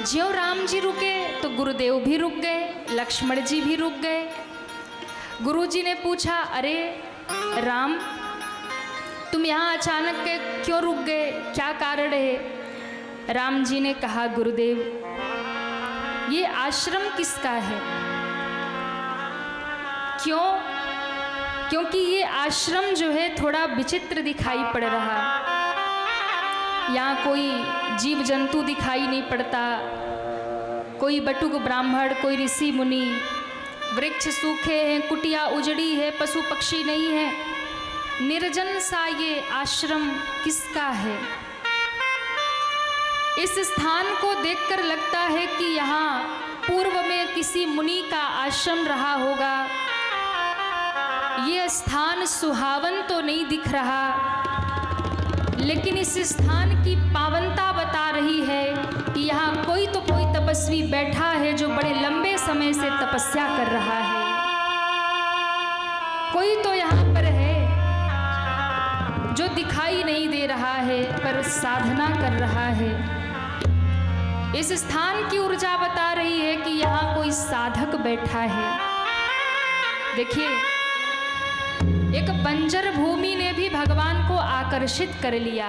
ज्यों राम जी रुके तो गुरुदेव भी रुक गए, लक्ष्मण जी भी रुक गए। गुरुजी ने पूछा, अरे राम, तुम यहाँ अचानक के क्यों रुक गए, क्या कारण है? राम जी ने कहा, गुरुदेव, ये आश्रम किसका है? क्यों? क्योंकि ये आश्रम जो है थोड़ा विचित्र दिखाई पड़ रहा। यहाँ कोई जीव जंतु दिखाई नहीं पड़ता, कोई बटुक ब्राह्मण, कोई ऋषि मुनि, वृक्ष सूखे हैं, कुटिया उजड़ी है, पशु पक्षी नहीं है। निर्जन सा ये आश्रम किसका है? इस स्थान को देखकर लगता है कि यहाँ पूर्व में किसी मुनि का आश्रम रहा होगा। ये स्थान सुहावन तो नहीं दिख रहा, लेकिन इस स्थान की पावनता बता रही है कि यहाँ कोई तो कोई तपस्वी बैठा है जो बड़े लंबे समय से तपस्या कर रहा है। कोई तो यहाँ पर है जो दिखाई नहीं दे रहा है पर साधना कर रहा है। इस स्थान की ऊर्जा बता रही है कि यहाँ कोई साधक बैठा है। देखिए, एक बंजर भूमि ने भी भगवान को आकर्षित कर लिया,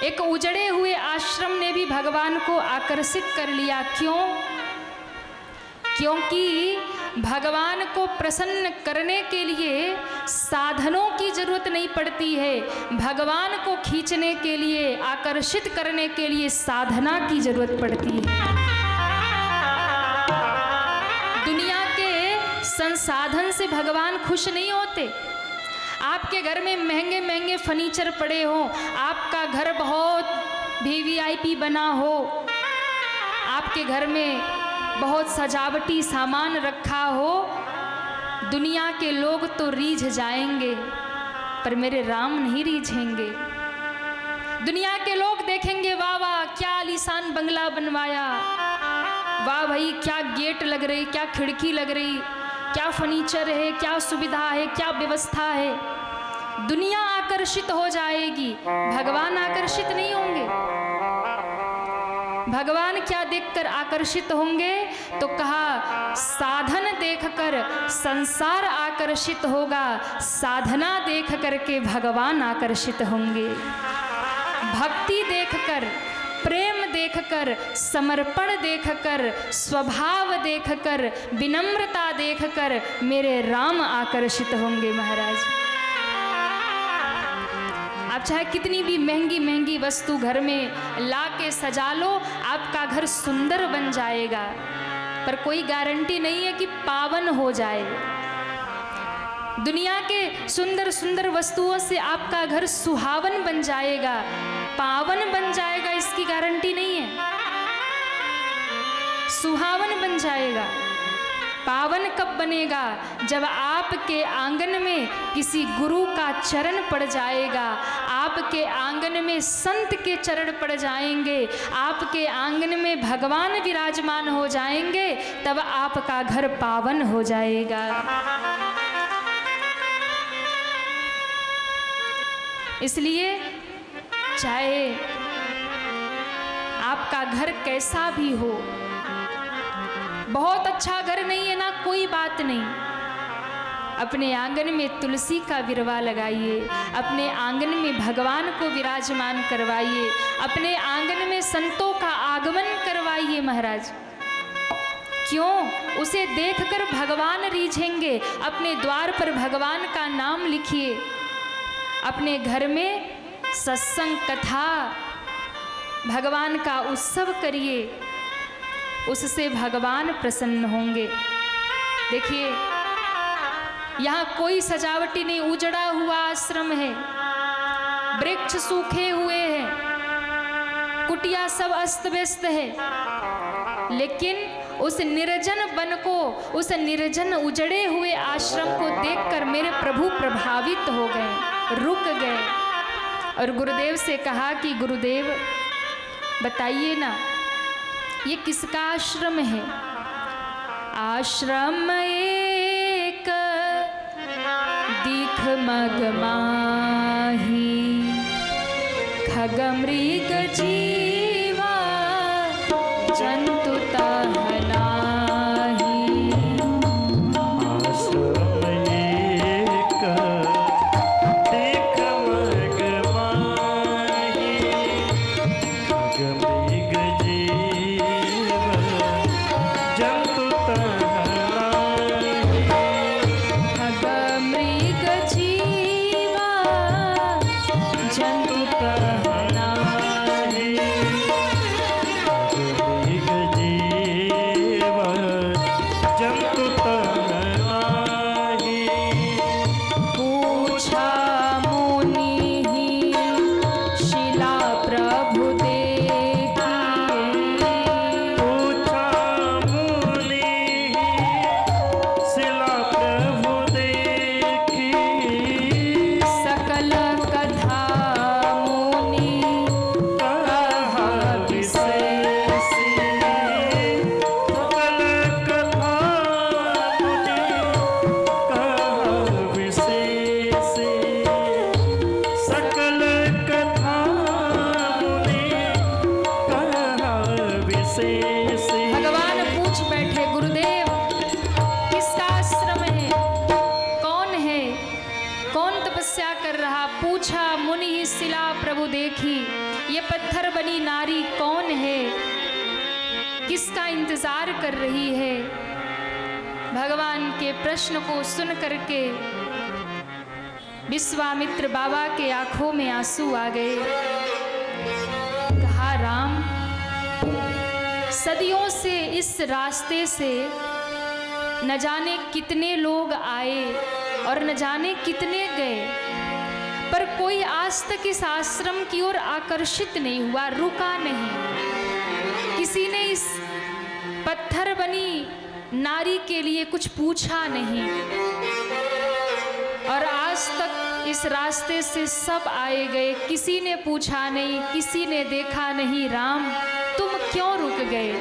एक उजड़े हुए आश्रम ने भी भगवान को आकर्षित कर लिया। क्यों? क्योंकि भगवान को प्रसन्न करने के लिए साधनों की जरूरत नहीं पड़ती है, भगवान को खींचने के लिए, आकर्षित करने के लिए साधना की जरूरत पड़ती है। दुनिया के संसाधन से भगवान खुश नहीं होते। आपके घर में महंगे महंगे फर्नीचर पड़े हो, आपका घर बहुत वीवीआईपी बना हो, आपके घर में बहुत सजावटी सामान रखा हो, दुनिया के लोग तो रीझ जाएंगे, पर मेरे राम नहीं रीझेंगे। दुनिया के लोग देखेंगे, वाह वाह क्या आलीशान बंगला बनवाया, वाह भाई क्या गेट लग रही, क्या खिड़की लग रही, क्या फर्नीचर है, क्या सुविधा है, क्या व्यवस्था है। दुनिया आकर्षित हो जाएगी, भगवान आकर्षित नहीं होंगे। भगवान क्या देखकर आकर्षित होंगे? तो कहा, साधन देखकर संसार आकर्षित होगा, साधना देख करके भगवान आकर्षित होंगे। भक्ति देखकर, प्रेम देखकर, समर्पण देखकर, स्वभाव देखकर, विनम्रता देखकर मेरे राम आकर्षित होंगे। महाराज, आप चाहे कितनी भी महंगी महंगी वस्तु घर में ला के सजा लो, आपका घर सुंदर बन जाएगा, पर कोई गारंटी नहीं है कि पावन हो जाए। दुनिया के सुंदर सुंदर वस्तुओं से आपका घर सुहावन बन जाएगा, पावन बन जाएगा, इसकी गारंटी नहीं है। सुहावन बन जाएगा। पावन कब बनेगा? जब आपके आंगन में किसी गुरु का चरण पड़ जाएगा, आपके आंगन में संत के चरण पड़ जाएंगे, आपके आंगन में भगवान विराजमान हो जाएंगे, तब आपका घर पावन हो जाएगा। इसलिए चाहे आपका घर कैसा भी हो, बहुत अच्छा घर नहीं है ना, कोई बात नहीं, अपने आंगन में तुलसी का विरवा लगाइए, अपने आंगन में भगवान को विराजमान करवाइए, अपने आंगन में संतों का आगमन करवाइए। महाराज, क्यों? उसे देखकर भगवान रीझेंगे। अपने द्वार पर भगवान का नाम लिखिए, अपने घर में सत्संग कथा, भगवान का उत्सव करिए, उससे भगवान प्रसन्न होंगे। देखिए, यहाँ कोई सजावटी नहीं, उजड़ा हुआ आश्रम है, वृक्ष सूखे हुए हैं, कुटिया सब अस्त व्यस्त है, लेकिन उस निर्जन वन को, उस निर्जन उजड़े हुए आश्रम को देखकर मेरे प्रभु प्रभावित हो गए, रुक गए और गुरुदेव से कहा कि गुरुदेव बताइए ना, ये किसका आश्रम है? आश्रम एक दिख मग माही, खग मृग जीवा जंतु तह नाही। आश्रम एक देख मग माही, मृग जीव जंतु तह नाही। खग मृग जीवा जंतु तह नाही। मृग जीव जंतु तह नाही। पूछा मुनि शिला प्रभु देखी। पूछा मुनि शिला प्रभु देखी। सकल कथा मुनि कहा विशेष, सकल कथा मुनि कहा विशेष। सकल कथा मुनि कहा विशेष। भगवान पूछ बैठे, गुरुदेव किसका आश्रम है, कौन है, कौन तपस्या कर रहा। पूछा मुनि शिला प्रभु देखी, ये पत्थर बनी नारी कौन है, किसका इंतजार कर रही है। भगवान के प्रश्न को सुन करके विश्वामित्र बाबा के आंखों में आंसू आ गए। कहा, राम सदियों से इस रास्ते से न जाने कितने लोग आए और न जाने कितने गए, पर कोई आज तक इस आश्रम की ओर आकर्षित नहीं हुआ, रुका नहीं। किसी ने इस पत्थर बनी नारी के लिए कुछ पूछा नहीं, और आज तक इस रास्ते से सब आए गए, किसी ने पूछा नहीं, किसी ने देखा नहीं। राम तुम क्यों रुक गए,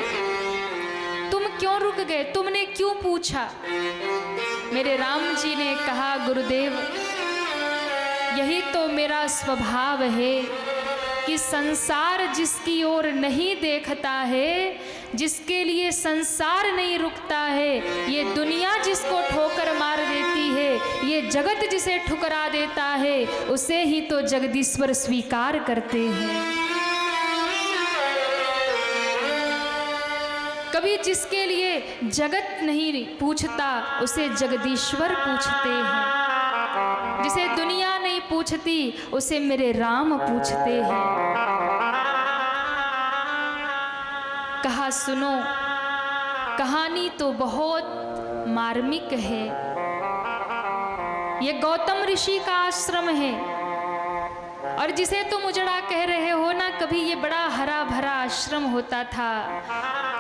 तुम क्यों रुक गए, तुमने क्यों पूछा। मेरे राम जी ने कहा, गुरुदेव यही तो मेरा स्वभाव है कि संसार जिसकी ओर नहीं देखता है, जिसके लिए संसार नहीं रुकता है, ये दुनिया जिसको ठोकर मार देती है, ये जगत जिसे ठुकरा देता है, उसे ही तो जगदीश्वर स्वीकार करते हैं। कभी जिसके लिए जगत नहीं पूछता, उसे जगदीश्वर पूछते हैं। जिसे दुनिया नहीं पूछती, उसे मेरे राम पूछते हैं। कहा, सुनो कहानी तो बहुत मार्मिक है। ये गौतम ऋषि का आश्रम है, और जिसे तुम उजड़ा कह रहे हो ना, कभी ये बड़ा हरा भरा आश्रम होता था।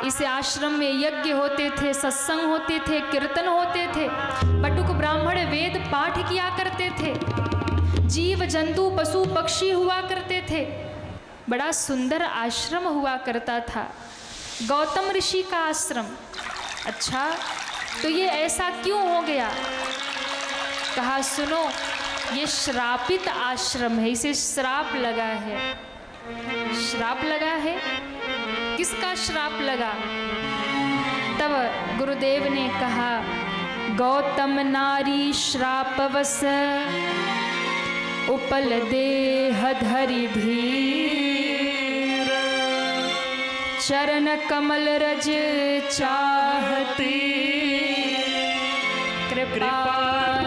इस आश्रम में यज्ञ होते थे, सत्संग होते थे, कीर्तन होते थे, बटुक ब्राह्मण वेद पाठ किया करते थे, जीव जंतु पशु पक्षी हुआ करते थे। बड़ा सुंदर आश्रम हुआ करता था, गौतम ऋषि का आश्रम। अच्छा, तो ये ऐसा क्यों हो गया। कहा, सुनो ये श्रापित आश्रम है, इसे श्राप लगा है। श्राप लगा है, किसका श्राप लगा। तब गुरुदेव ने कहा, गौतम नारी श्रापवश उपल देह धरि धीर, चरण कमल रज चाहती, कृपा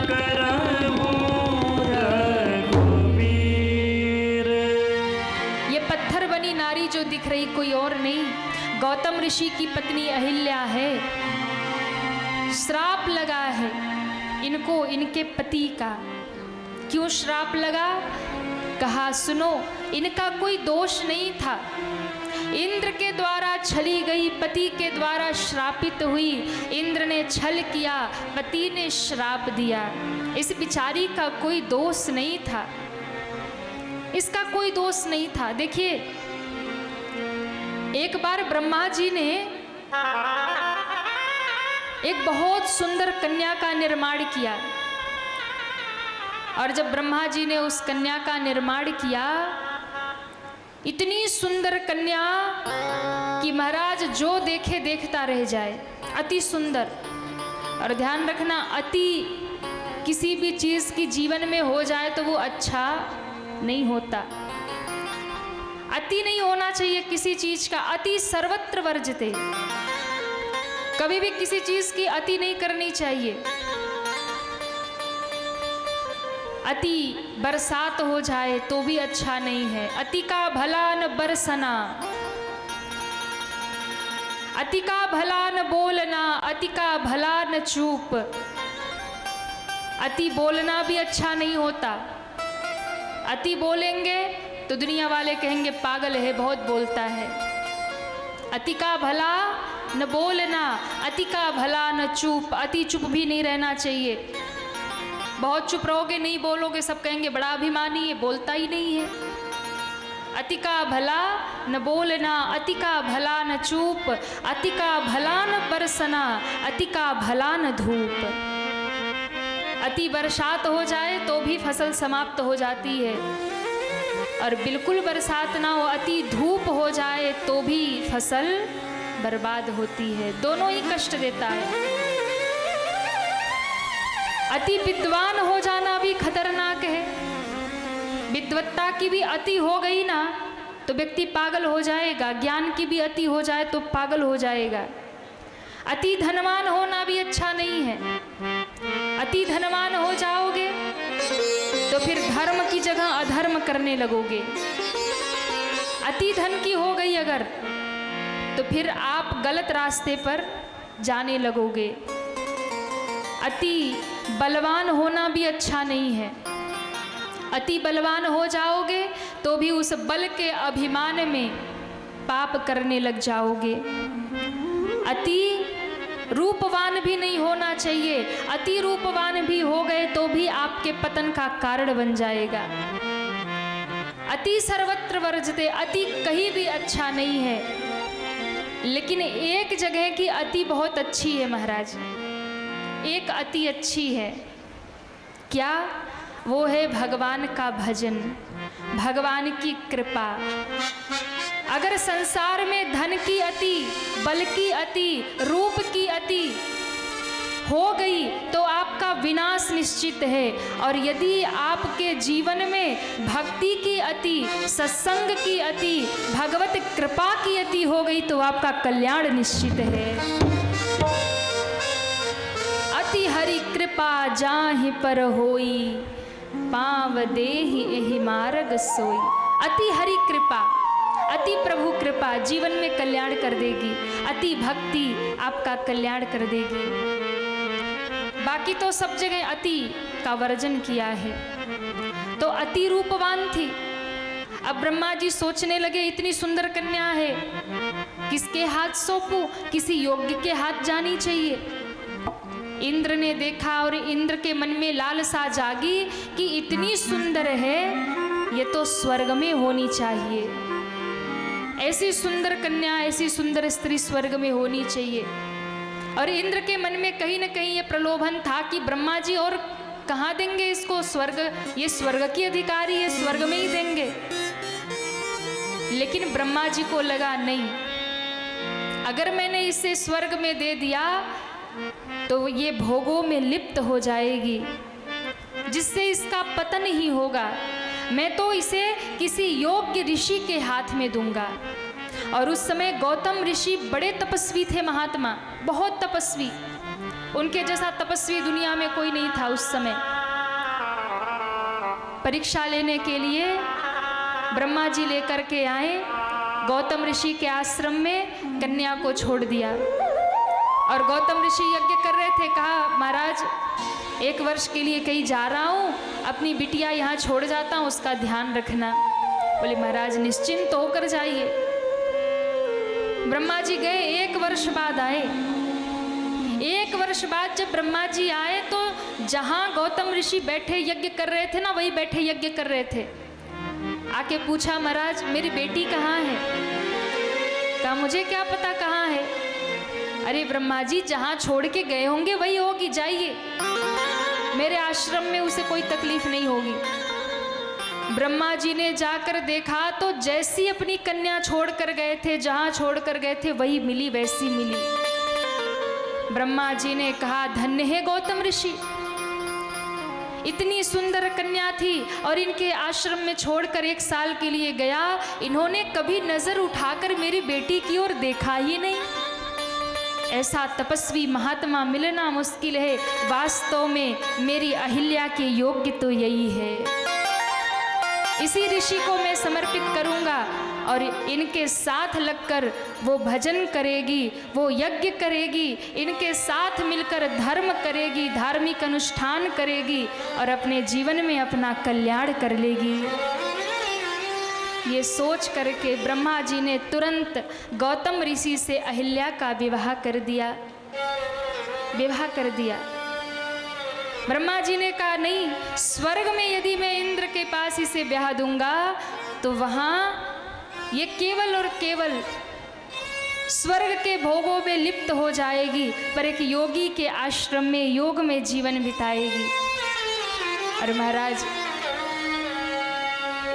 करहु रघुवीर। ये पत्थर बनी नारी जो दिख रही कोई और नहीं, गौतम ऋषि की पत्नी अहिल्या है। श्राप लगा है इनको, इनके पति का। क्यों श्राप लगा। कहा, सुनो इनका कोई दोष नहीं था, इंद्र के द्वारा छली गई, पति के द्वारा श्रापित हुई। इंद्र ने छल किया, पति ने श्राप दिया। इस बिचारी का कोई दोष नहीं था, इसका कोई दोष नहीं था। देखिए, एक बार ब्रह्मा जी ने एक बहुत सुंदर कन्या का निर्माण किया, और जब ब्रह्मा जी ने उस कन्या का निर्माण किया इतनी सुंदर कन्या कि महाराज जो देखे देखता रह जाए, अति सुंदर। और ध्यान रखना, अति किसी भी चीज़ की जीवन में हो जाए तो वो अच्छा नहीं होता। अति नहीं होना चाहिए किसी चीज का, अति सर्वत्र वर्जते। कभी भी किसी चीज की अति नहीं करनी चाहिए। अति बरसात हो जाए तो भी अच्छा नहीं है। अति का भला न बरसना, अति का भला न बोलना, अति का भला न चूप। अति बोलना भी अच्छा नहीं होता। अति बोलेंगे तो दुनिया वाले कहेंगे पागल है, बहुत बोलता है। अति का भला न बोलना, अति का भला न चुप। अति चुप भी नहीं रहना चाहिए। बहुत चुप रहोगे, नहीं बोलोगे, सब कहेंगे बड़ा अभिमानी है, बोलता ही नहीं है। अति का भला न बोलना, अति का भला न चूप, अति का भला न बरसना, अति का भला न धूप। अति बरसात हो जाए तो भी फसल समाप्त हो जाती है, और बिल्कुल बरसात ना हो, अति धूप हो जाए तो भी फसल बर्बाद होती है। दोनों ही कष्ट देता है। अति विद्वान हो जाना भी खतरनाक है। विद्वत्ता की भी अति हो गई ना तो व्यक्ति पागल हो जाएगा। ज्ञान की भी अति हो जाए तो पागल हो जाएगा। अति धनवान होना भी अच्छा नहीं है। अति धनवान हो जाओगे तो फिर धर्म की जगह अधर्म करने लगोगे। अति धन की हो गई अगर तो फिर आप गलत रास्ते पर जाने लगोगे। अति बलवान होना भी अच्छा नहीं है। अति बलवान हो जाओगे तो भी उस बल के अभिमान में पाप करने लग जाओगे। अति रूपवान भी नहीं होना चाहिए। अति रूपवान भी हो गए तो भी आपके पतन का कारण बन जाएगा। अति सर्वत्र वर्जते, अति कहीं भी अच्छा नहीं है। लेकिन एक जगह की अति बहुत अच्छी है महाराज। एक अति अच्छी है, क्या? वो है भगवान का भजन, भगवान की कृपा। अगर संसार में धन की अति, बल की अति, रूप की अति हो गई तो आपका विनाश निश्चित है। और यदि आपके जीवन में भक्ति की अति, सत्संग की अति, भगवत कृपा की अति हो गई तो आपका कल्याण निश्चित है। अति हरि कृपा जाहि पर होई, पाव देहि एहि मार्ग सोई। अति हरि कृपा, अति प्रभु कृपा जीवन में कल्याण कर देगी। अति भक्ति आपका कल्याण कर देगी। बाकी तो सब जगह अति का वर्जन किया है। तो अति रूपवान थी। अब ब्रह्मा जी सोचने लगे इतनी सुंदर कन्या है, किसके हाथ सौंपूं? किसी योग्य के हाथ जानी चाहिए। इंद्र ने देखा और इंद्र के मन में लालसा जागी कि इतनी सुंदर है, ये तो स्वर्ग में होनी चाहिए। ऐसी सुंदर कन्या, ऐसी सुंदर स्त्री स्वर्ग में होनी चाहिए। और इंद्र के मन में कहीं न कहीं ये प्रलोभन था कि ब्रह्मा जी और कहाँ देंगे इसको स्वर्ग, ये स्वर्ग की अधिकारी है, स्वर्ग में ही देंगे। लेकिन ब्रह्मा जी को लगा नहीं, अगर मैंने इसे स्वर्ग में दे दिया तो ये भोगों में लिप्त हो जाएगी, जिससे इसका पतन ही होगा। मैं तो इसे किसी योग्य ऋषि के हाथ में दूंगा। और उस समय गौतम ऋषि बड़े तपस्वी थे, महात्मा, बहुत तपस्वी। उनके जैसा तपस्वी दुनिया में कोई नहीं था उस समय। परीक्षा लेने के लिए ब्रह्मा जी लेकर के आए, गौतम ऋषि के आश्रम में कन्या को छोड़ दिया। और गौतम ऋषि यज्ञ कर रहे थे, कहा महाराज 1 वर्ष के लिए कहीं जा रहा हूँ, अपनी बिटिया यहाँ छोड़ जाता हूँ, उसका ध्यान रखना। बोले महाराज निश्चिंत होकर जाइए। ब्रह्मा जी गए, 1 वर्ष बाद आए। 1 वर्ष बाद जब ब्रह्मा जी आए तो जहाँ गौतम ऋषि बैठे यज्ञ कर रहे थे ना, वही बैठे यज्ञ कर रहे थे। आके पूछा महाराज मेरी बेटी कहाँ है? कहा मुझे क्या पता कहाँ है। अरे ब्रह्मा जी जहाँ छोड़ के गए होंगे वही होगी, जाइए, मेरे आश्रम में उसे कोई तकलीफ नहीं होगी। ब्रह्मा जी ने जाकर देखा तो जैसी अपनी कन्या छोड़कर गए थे, जहां छोड़कर गए थे वही मिली वैसी मिली। ब्रह्मा जी ने कहा, धन्य है गौतम ऋषि, इतनी सुंदर कन्या थी और इनके आश्रम में छोड़कर 1 साल के लिए गया, इन्होंने कभी नजर उठाकर मेरी बेटी की ओर देखा ही नहीं। ऐसा तपस्वी महात्मा मिलना मुश्किल है। वास्तव में मेरी अहिल्या के योग्य तो यही है। इसी ऋषि को मैं समर्पित करूंगा और इनके साथ लगकर वो भजन करेगी, वो यज्ञ करेगी, इनके साथ मिलकर धर्म करेगी, धार्मिक अनुष्ठान करेगी और अपने जीवन में अपना कल्याण कर लेगी। ये सोच करके ब्रह्मा जी ने तुरंत गौतम ऋषि से अहिल्या का विवाह कर दिया। ब्रह्मा जी ने कहा, नहीं, स्वर्ग में यदि मैं इंद्र के पास इसे ब्याह दूंगा तो वहां ये केवल और केवल स्वर्ग के भोगों में लिप्त हो जाएगी, पर एक योगी के आश्रम में योग में जीवन बिताएगी। और महाराज,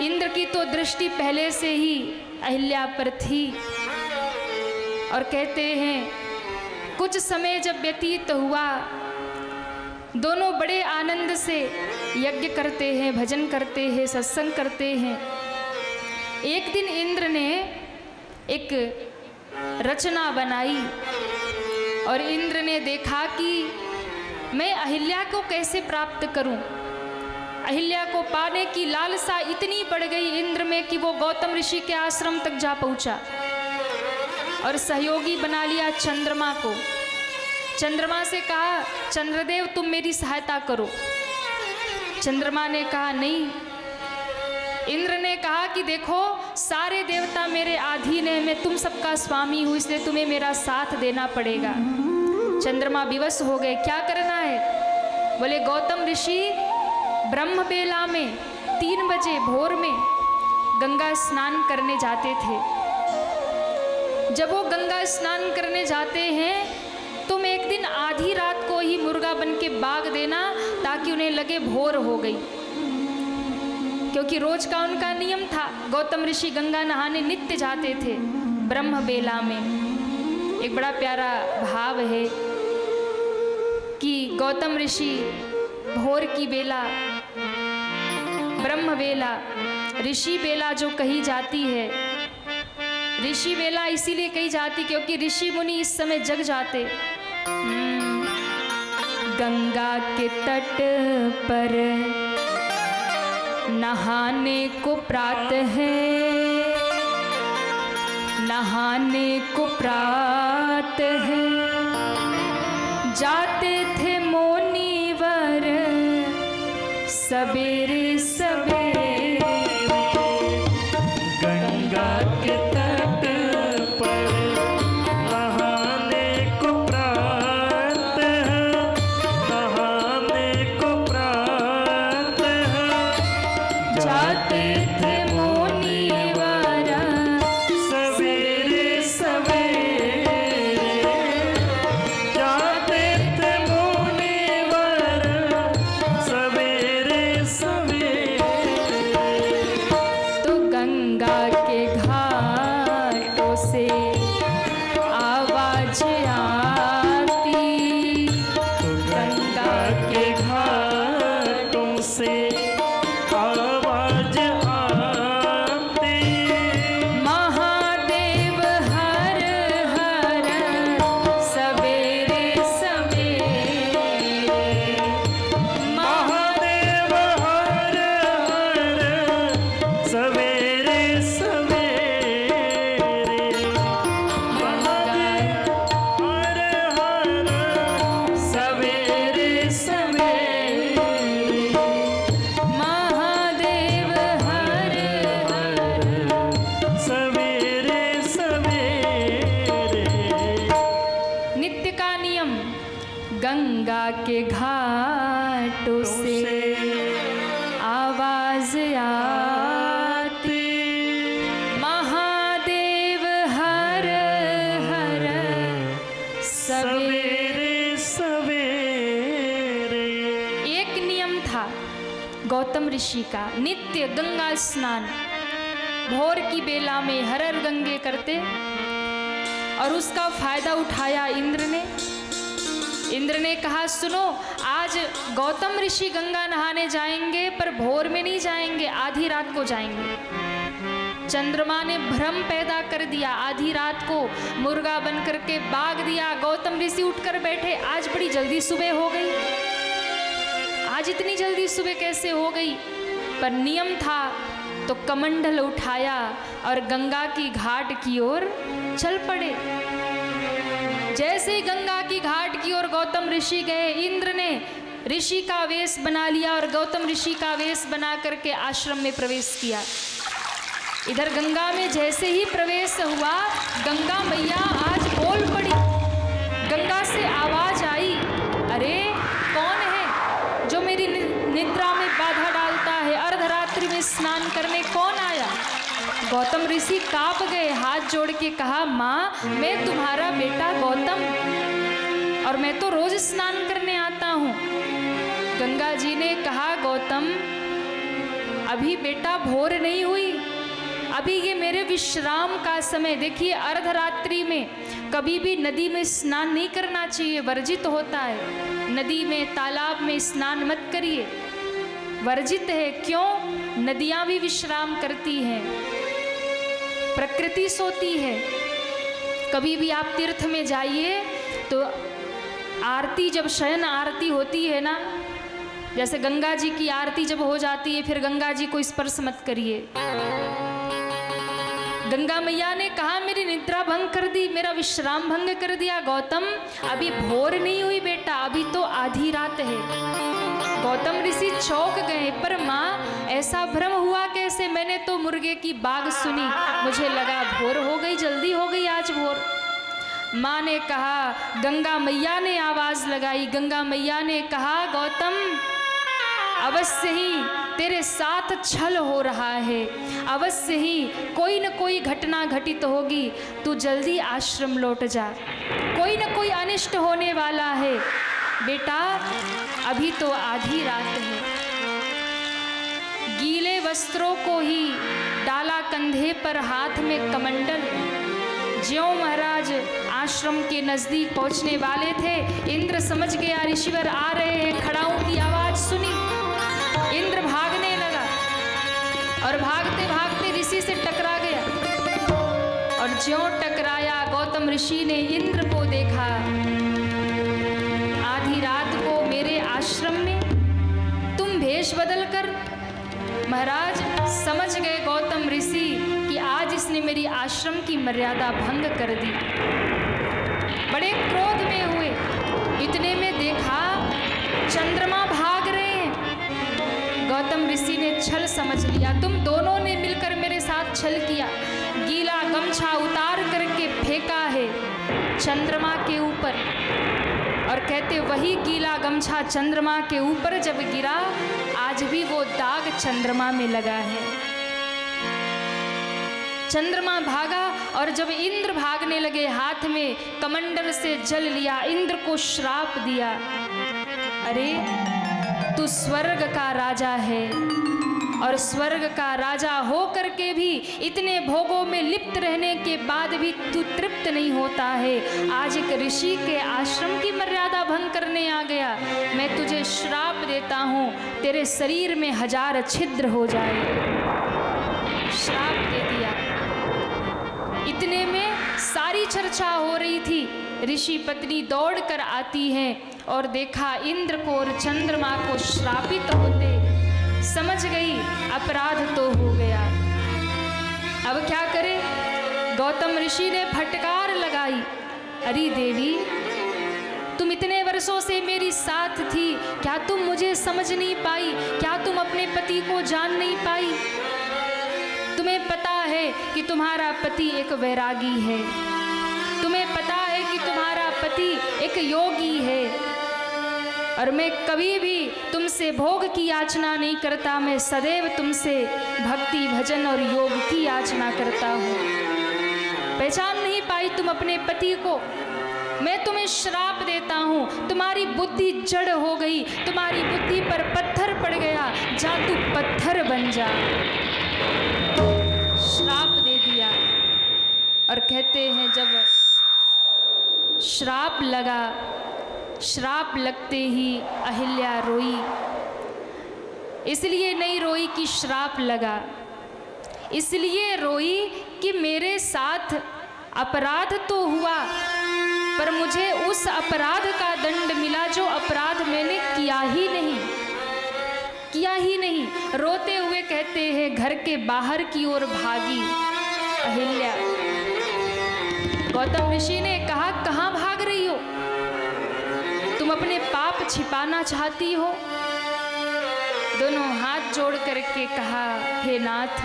इंद्र की तो दृष्टि पहले से ही अहिल्या पर थी और कहते हैं कुछ समय जब व्यतीत हुआ, दोनों बड़े आनंद से यज्ञ करते हैं, भजन करते हैं, सत्संग करते हैं। एक दिन इंद्र ने एक रचना बनाई और इंद्र ने देखा कि मैं अहिल्या को कैसे प्राप्त करूं। अहिल्या को पाने की लालसा इतनी बढ़ गई इंद्र में कि वो गौतम ऋषि के आश्रम तक जा पहुंचा और सहयोगी बना लिया चंद्रमा को। चंद्रमा से कहा, चंद्रदेव तुम मेरी सहायता करो। चंद्रमा ने कहा, नहीं। इंद्र ने कहा कि देखो, सारे देवता मेरे अधीन है, मैं तुम सबका स्वामी हूँ, इसलिए तुम्हें मेरा साथ देना पड़ेगा। चंद्रमा विवश हो गए, क्या करना है? बोले, गौतम ऋषि ब्रह्म बेला में 3 बजे भोर में गंगा स्नान करने जाते थे। जब वो गंगा स्नान करने जाते हैं, तुम एक दिन आधी रात को ही मुर्गा बन के भाग देना ताकि उन्हें लगे भोर हो गई, क्योंकि रोज का उनका नियम था। गौतम ऋषि गंगा नहाने नित्य जाते थे ब्रह्म बेला में। एक बड़ा प्यारा भाव है कि गौतम ऋषि भोर की बेला, ब्रह्म बेला, ऋषि बेला जो कही जाती है, ऋषि बेला इसीलिए कही जाती क्योंकि ऋषि मुनि इस समय जग जाते। गंगा के तट पर नहाने को प्रात है, नहाने को प्रात है, जाते थे मुनिवर सवेरे सवेरे। गंगा के तट पर नहाने को प्रात है, नहाने को प्रात है, जाते थे मुनिवर सवेरे सवेरे, जाते थे मुनिवर सवेरे सवेरे। तो गंगा के घाटों से आवाज आती, गंगा के घाटों से आवाज आती, महादेव हर हर सवेरे सवेरे, महादेव हर हर सवेरे सवेरे, महादेव हर हर सवेरे सवेरे, महादेव हर हर। सवेरे सवेरे। नित्य का नियम, गंगा के घाटों से आवाज आती, महादेव हर हर सवेरे। सवेरे सवेरे। एक नियम था, गौतम ऋषि का नित्य गंगा स्नान भोर की बेला में हर हर गंगे करते और उसका फायदा उठाया इंद्र ने कहा सुनो, आज गौतम ऋषि गंगा नहाने जाएंगे पर भोर में नहीं जाएंगे, आधी रात को जाएंगे। चंद्रमा ने भ्रम पैदा कर दिया, आधी रात को मुर्गा बन करके भाग दिया। गौतम ऋषि उठकर बैठे, आज बड़ी जल्दी सुबह हो गई, आज इतनी जल्दी सुबह कैसे हो गई? पर नियम था तो कमंडल उठाया और गंगा की घाट की ओर चल पड़े। जैसे ही गंगा की घाट की ओर गौतम ऋषि गए, इंद्र ने ऋषि का वेश बना लिया और गौतम ऋषि का वेश बना करके आश्रम में प्रवेश किया। इधर गंगा में जैसे ही प्रवेश हुआ, गंगा मैया आज बोल पड़ी। गंगा से आवाज आई, अरे कौन है जो मेरी निद्रा में बाधा डालता है? अर्धरात्रि में स्नान करने कौन आया? गौतम ऋषि कांप गए, हाथ जोड़ के कहा, माँ मैं तुम्हारा बेटा गौतम, और मैं तो रोज स्नान करने आता हूँ। गंगा जी ने कहा, गौतम अभी बेटा भोर नहीं हुई, अभी ये मेरे विश्राम का समय। देखिए अर्धरात्रि में कभी भी नदी में स्नान नहीं करना चाहिए, वर्जित होता है। नदी में तालाब में स्नान मत करिए, वर्जित है। क्यों? नदियां भी विश्राम करती हैं, प्रकृति सोती है। कभी भी आप तीर्थ में जाइए तो आरती, जब शयन आरती होती है ना, जैसे गंगा जी की आरती जब हो जाती है, फिर गंगा जी को स्पर्श मत करिए। गंगा मैया ने कहा, मेरी निद्रा भंग कर दी, मेरा विश्राम भंग कर दिया। गौतम अभी भोर नहीं हुई बेटा, अभी तो आधी रात है। गौतम ऋषि चौंक गए, पर माँ ऐसा भ्रम हुआ कैसे? मैंने तो मुर्गे की बाग सुनी, मुझे लगा भोर हो गई, जल्दी हो गई आज भोर। माँ ने कहा, गंगा मैया ने आवाज लगाई। गंगा मैया ने कहा, गौतम अवश्य ही तेरे साथ छल हो रहा है, अवश्य ही कोई न कोई घटना घटित होगी, तू जल्दी आश्रम लौट जा, कोई न कोई अनिष्ट होने वाला है। बेटा अभी तो आधी रात है। गीले वस्त्रों को ही डाला कंधे पर, हाथ में कमंडल। ज्यों महाराज आश्रम के नजदीक पहुंचने वाले थे, इंद्र समझ गया ऋषिवर आ रहे हैं। खड़ाओं की आवाज सुनी, इंद्र भागने लगा और भागते भागते ऋषि से टकरा गया। और ज्यों टकराया, गौतम ऋषि ने इंद्र को देखा। आधी रात को मेरे आश्रम में तुम भेष बदल कर? महाराज समझ गए गौतम ऋषि कि आज इसने मेरी आश्रम की मर्यादा भंग कर दी। बड़े क्रोध में हुए। इतने में देखा चंद्रमा भाग रहे हैं। गौतम ऋषि ने छल समझ लिया, तुम दोनों ने मिलकर मेरे साथ छल किया। गीला गमछा उतार करके फेंका है चंद्रमा के ऊपर, और कहते वही गीला गमछा चंद्रमा के ऊपर जब गिरा, आज भी वो दाग चंद्रमा में लगा है। चंद्रमा भागा और जब इंद्र भागने लगे, हाथ में कमंडल से जल लिया, इंद्र को श्राप दिया, अरे तू स्वर्ग का राजा है और स्वर्ग का राजा हो करके भी इतने भोगों में लिप्त रहने के बाद भी तू तृप्त नहीं होता है। आज एक ऋषि के आश्रम की मर्यादा भंग करने आ गया। मैं तुझे श्राप देता हूँ, तेरे शरीर में 1000 छिद्र हो जाए। श्राप दे दिया। इतने में सारी चर्चा हो रही थी। ऋषि पत्नी दौड़ कर आती है और देखा इंद्र को और चंद्रमा को श्रापित होते। समझ गई अपराध तो हो गया, अब क्या करे। गौतम ऋषि ने फटकार लगाई, अरे देवी तुम इतने वर्षों से मेरी साथ थी, क्या तुम मुझे समझ नहीं पाई? क्या तुम अपने पति को जान नहीं पाई? तुम्हें पता है कि तुम्हारा पति एक वैरागी है, तुम्हें पता है कि तुम्हारा पति एक योगी है, और मैं कभी भी तुमसे भोग की याचना नहीं करता, मैं सदैव तुमसे भक्ति भजन और योग की याचना करता हूँ। पहचान नहीं पाई तुम अपने पति को? मैं तुम्हें श्राप देता हूँ, तुम्हारी बुद्धि जड़ हो गई, तुम्हारी बुद्धि पर पत्थर पत्थर पड़ गया, जा तू पत्थर बन जा। श्राप दे दिया। और कहते हैं जब श्राप लगा, श्राप लगते ही अहिल्या रोई। इसलिए नहीं रोई कि श्राप लगा, इसलिए रोई कि मेरे साथ अपराध तो हुआ, पर मुझे उस अपराध का दंड मिला जो अपराध मैंने किया ही नहीं, किया ही नहीं। रोते हुए कहते हैं घर के बाहर की ओर भागी अहिल्या। गौतम ऋषि ने कहा, कहाँ भाग रही हो? तुम अपने पाप छिपाना चाहती हो? दोनों हाथ जोड़ करके कहा, हे नाथ,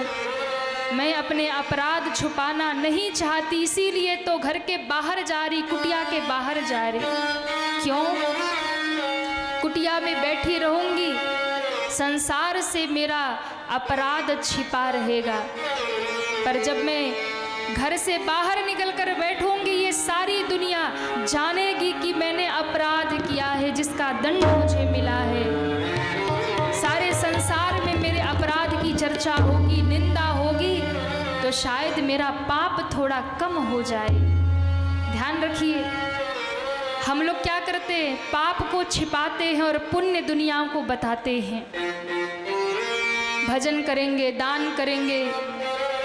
मैं अपने अपराध छुपाना नहीं चाहती, इसीलिए तो घर के बाहर जा रही, कुटिया के बाहर जा रही। क्यों? कुटिया में बैठी रहूंगी, संसार से मेरा अपराध छिपा रहेगा, पर जब मैं घर से बाहर निकल कर बैठूंगी, ये सारी दुनिया जानेगी कि मैंने अपराध किया है, जिसका दंड मुझे मिला है। सारे संसार में मेरे अपराध की चर्चा होगी, निंदा होगी, तो शायद मेरा पाप थोड़ा कम हो जाए। ध्यान रखिए, हम लोग क्या करते हैं? पाप को छिपाते हैं और पुण्य दुनिया को बताते हैं। भजन करेंगे, दान करेंगे,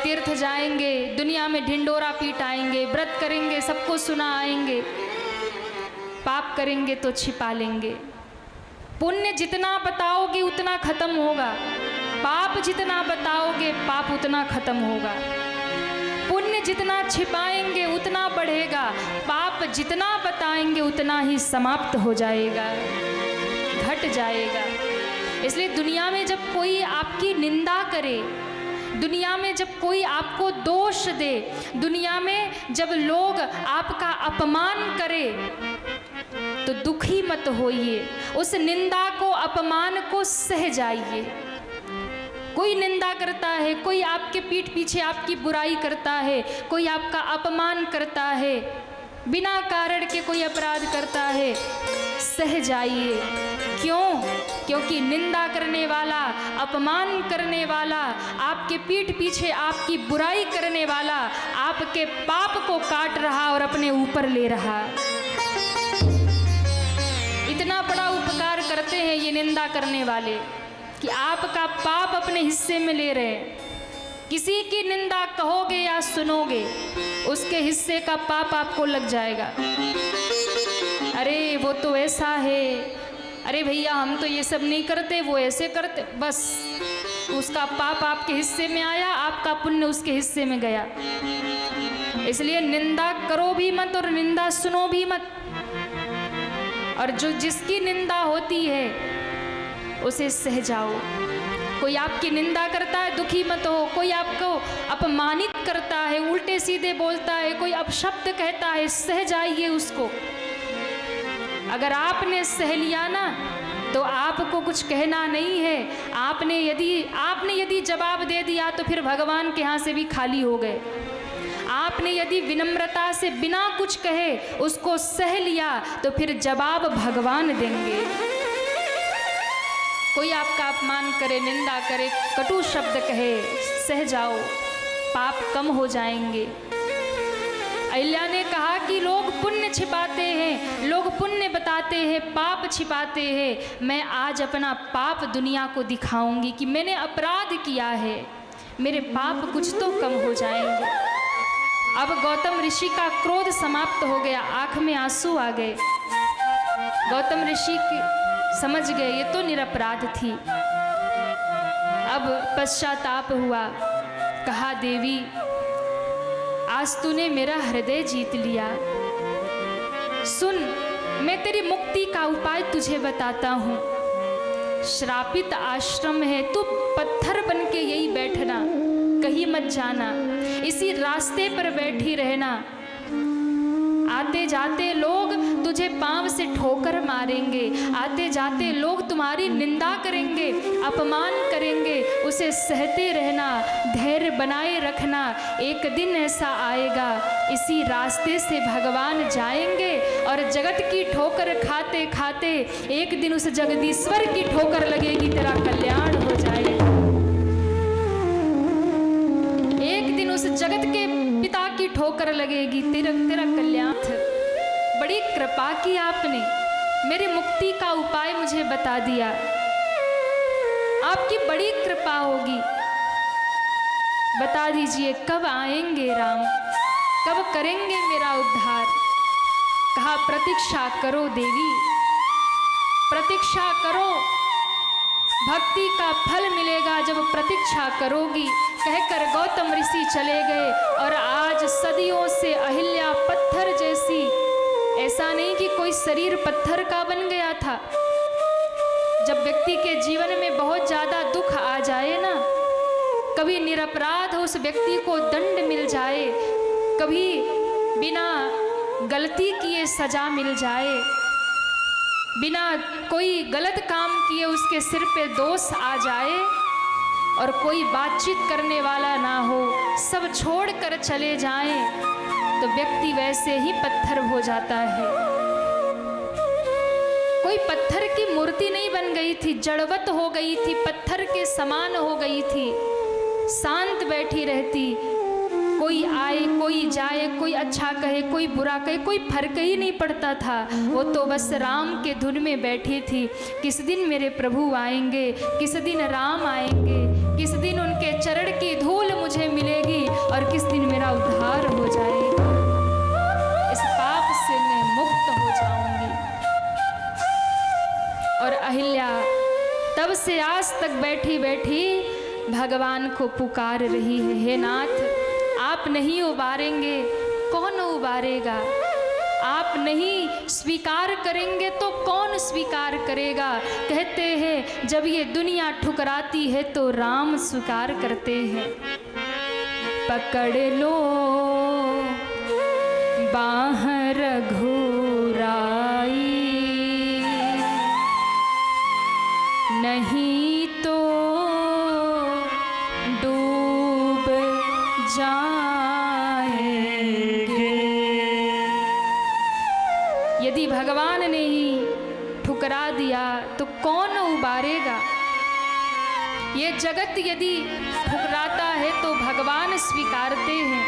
तीर्थ जाएंगे, दुनिया में ढिंडोरा पीट आएंगे, व्रत करेंगे, सबको सुना आएंगे। पाप करेंगे तो छिपा लेंगे। पुण्य जितना बताओगे उतना खत्म होगा, पाप जितना बताओगे पाप उतना खत्म होगा। पुण्य जितना छिपाएंगे उतना बढ़ेगा, पाप जितना बताएंगे उतना ही समाप्त हो जाएगा, घट जाएगा। इसलिए दुनिया में जब कोई आपकी निंदा करे, दुनिया में जब कोई आपको दोष दे, दुनिया में जब लोग आपका अपमान करे, तो दुखी मत होइए, उस निंदा को, अपमान को सह जाइए। कोई निंदा करता है, कोई आपके पीठ पीछे आपकी बुराई करता है, कोई आपका अपमान करता है, बिना कारण के कोई अपराध करता है, सह जाइए। क्यों? क्योंकि निंदा करने वाला, अपमान करने वाला, आपके पीठ पीछे आपकी बुराई करने वाला आपके पाप को काट रहा और अपने ऊपर ले रहा। इतना बड़ा उपकार करते हैं ये निंदा करने वाले कि आपका पाप अपने हिस्से में ले रहे हैं। किसी की निंदा कहोगे या सुनोगे, उसके हिस्से का पाप आपको लग जाएगा। अरे वो तो ऐसा है, अरे भैया हम तो ये सब नहीं करते, वो ऐसे करते, बस उसका पाप आपके हिस्से में आया, आपका पुण्य उसके हिस्से में गया। इसलिए निंदा करो भी मत और निंदा सुनो भी मत। और जो जिसकी निंदा होती है उसे सह जाओ। कोई आपकी निंदा करता है, दुखी मत हो। कोई आपको अपमानित करता है, उल्टे सीधे बोलता है, कोई अपशब्द कहता है, सह जाइए उसको। अगर आपने सह लिया ना तो आपको कुछ कहना नहीं है। आपने यदि जवाब दे दिया तो फिर भगवान के यहाँ से भी खाली हो गए। आपने यदि विनम्रता से बिना कुछ कहे उसको सह लिया तो फिर जवाब भगवान देंगे। कोई आपका अपमान करे, निंदा करे, कटु शब्द कहे, सह जाओ, पाप कम हो जाएंगे। अहिल्या ने कहा कि लोग पुण्य छिपाते हैं, लोग पुण्य बताते हैं, पाप छिपाते हैं। मैं आज अपना पाप दुनिया को दिखाऊंगी कि मैंने अपराध किया है, मेरे पाप कुछ तो कम हो जाएंगे। अब गौतम ऋषि का क्रोध समाप्त हो गया, आंख में आंसू आ गए। गौतम ऋषि समझ गए ये तो निरपराध थी। अब पश्चाताप हुआ, कहा देवी आज तूने मेरा हृदय जीत लिया। सुन, मैं तेरी मुक्ति का उपाय तुझे बताता हूँ। श्रापित आश्रम है, तू पत्थर बन के यही बैठना, कहीं मत जाना, इसी रास्ते पर बैठी रहना। आते जाते लोग तुझे पांव से ठोकर मारेंगे, आते जाते लोग तुम्हारी निंदा करेंगे, अपमान करेंगे, उसे सहते रहना, धैर्य बनाए रखना। एक दिन ऐसा आएगा, इसी रास्ते से भगवान जाएंगे और और जगत की ठोकर खाते खाते एक दिन उस जगदीश्वर की ठोकर लगेगी, तेरा कल्याण हो जाएगा। एक दिन उस जगत के पिता की ठोकर लगेगी, तेरा तेरा कल्याण। बड़ी कृपा की आपने, मेरी मुक्ति का उपाय मुझे बता दिया। आपकी बड़ी कृपा होगी। बता दीजिए कब आएंगे राम, कब करेंगे मेरा उद्धार। कहा प्रतीक्षा करो देवी, प्रतीक्षा करो, भक्ति का फल मिलेगा जब प्रतीक्षा करोगी। कहकर गौतम ऋषि चले गए और आज सदियों से अहिल्या पत्थर जैसी, ऐसा नहीं कि कोई शरीर पत्थर का बन गया था। जब व्यक्ति के जीवन में बहुत ज्यादा दुख आ जाए ना, कभी निरपराध उस व्यक्ति को दंड मिल जाए, कभी बिना गलती किए सजा मिल जाए, बिना कोई गलत काम किए उसके सिर पे दोष आ जाए और कोई बातचीत करने वाला ना हो, सब छोड़ कर चले जाएं, तो व्यक्ति वैसे ही पत्थर हो जाता है। कोई पत्थर की मूर्ति नहीं बन गई थी, जड़वत हो गई थी, पत्थर के समान हो गई थी, शांत बैठी रहती। कोई आए कोई जाए, कोई अच्छा कहे कोई बुरा कहे, कोई फर्क ही नहीं पड़ता था। वो तो बस राम के धुन में बैठी थी। किस दिन मेरे प्रभु आएंगे, किस दिन राम आएंगे, किस दिन उनके चरण की धूल मुझे मिलेगी और किस दिन मेरा उद्धार हो जाएगा, इस पाप से मैं मुक्त हो जाऊंगी। और अहिल्या तब से आज तक बैठी बैठी भगवान को पुकार रही है, हे नाथ आप नहीं उबारेंगे कौन उबारेगा, आप नहीं स्वीकार करेंगे तो कौन स्वीकार करेगा। कहते हैं जब ये दुनिया ठुकराती है तो राम स्वीकार करते हैं। पकड़ लो बाह रघुराई, नहीं तो डूब जाएंगे। यदि भगवान ने ही ठुकरा दिया तो कौन उबारेगा। ये जगत यदि ठुकराता है तो भगवान स्वीकारते हैं,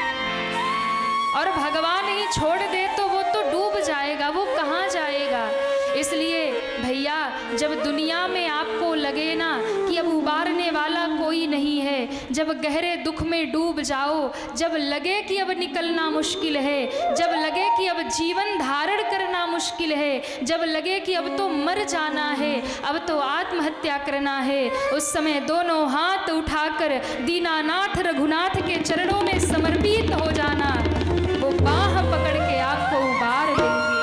और भगवान ही छोड़ दे तो वो तो डूब जाएगा, वो कहाँ जाएगा। इसलिए भैया जब दुनिया में आपको लगे ना कि अब उबारने वाला कोई नहीं है, जब गहरे दुख में डूब जाओ, जब लगे कि अब निकलना मुश्किल है, जब लगे कि अब जीवन धारण करना मुश्किल है, जब लगे कि अब तो मर जाना है, अब तो आत्महत्या करना है, उस समय दोनों हाथ उठाकर दीनानाथ रघुनाथ के चरणों में समर्पित हो जाना। वो बाह पकड़ के आपको उबार लेंगे,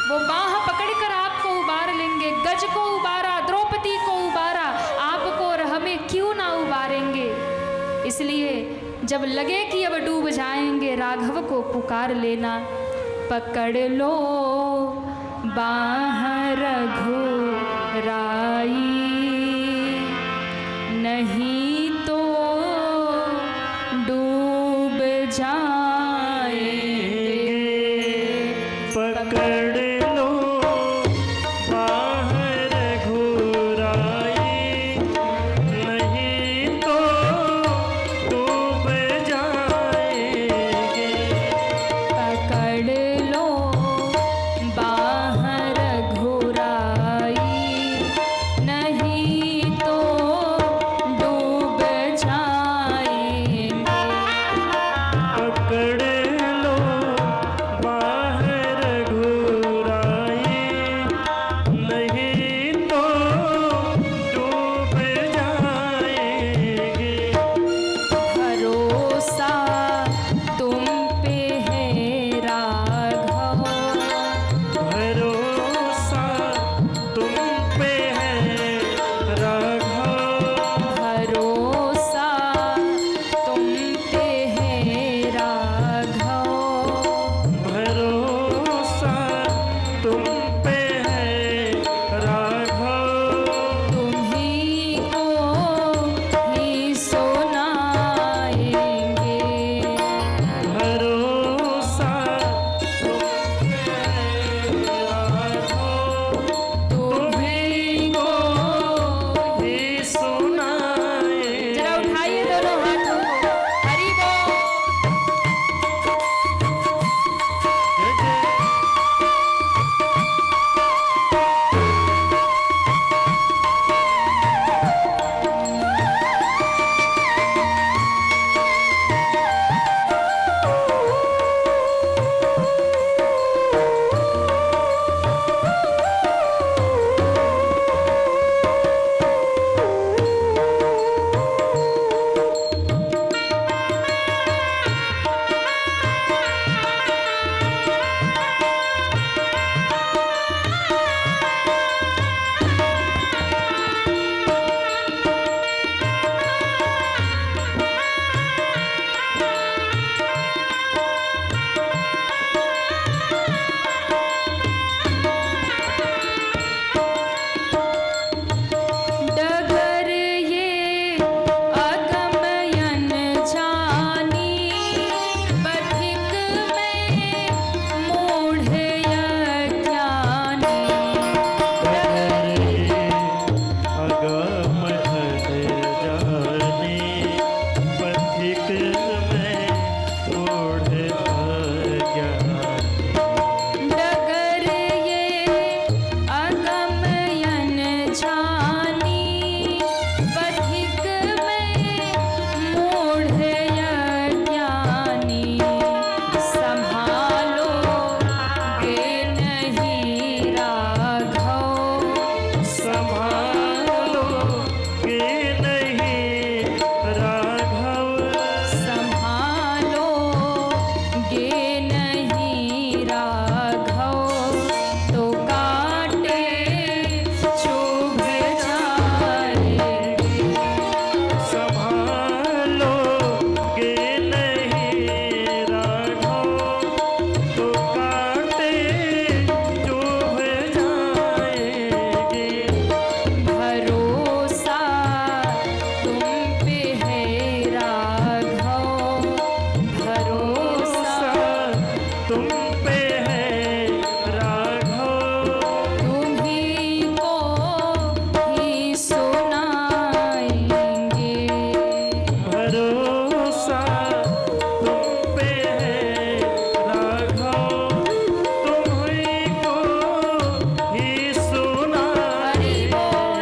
वो बाह पकड़कर आपको उबार लेंगे। गज को उबारा, द्रौपदी को उबारा, आपको और हमें क्यों ना उबारेंगे। इसलिए जब लगे कि अब डूब जाएंगे, राघव को पुकार लेना। पकड़ लो बाह रघुराई, नहीं तो डूब जाएंगे। पकड़ लो बाह रघुराई, नहीं तो डूब जाएंगे। पकड़ लो बाह रघुराई, नहीं तो डूब जाएंगे। पकड़ लो बाह रघुराई, पे है राघव, तुम्हीं को ही सुनाएंगे। भरोसा तुम पे है राघव, तुम्हीं को ही हरि बोल। सुनाएंगे।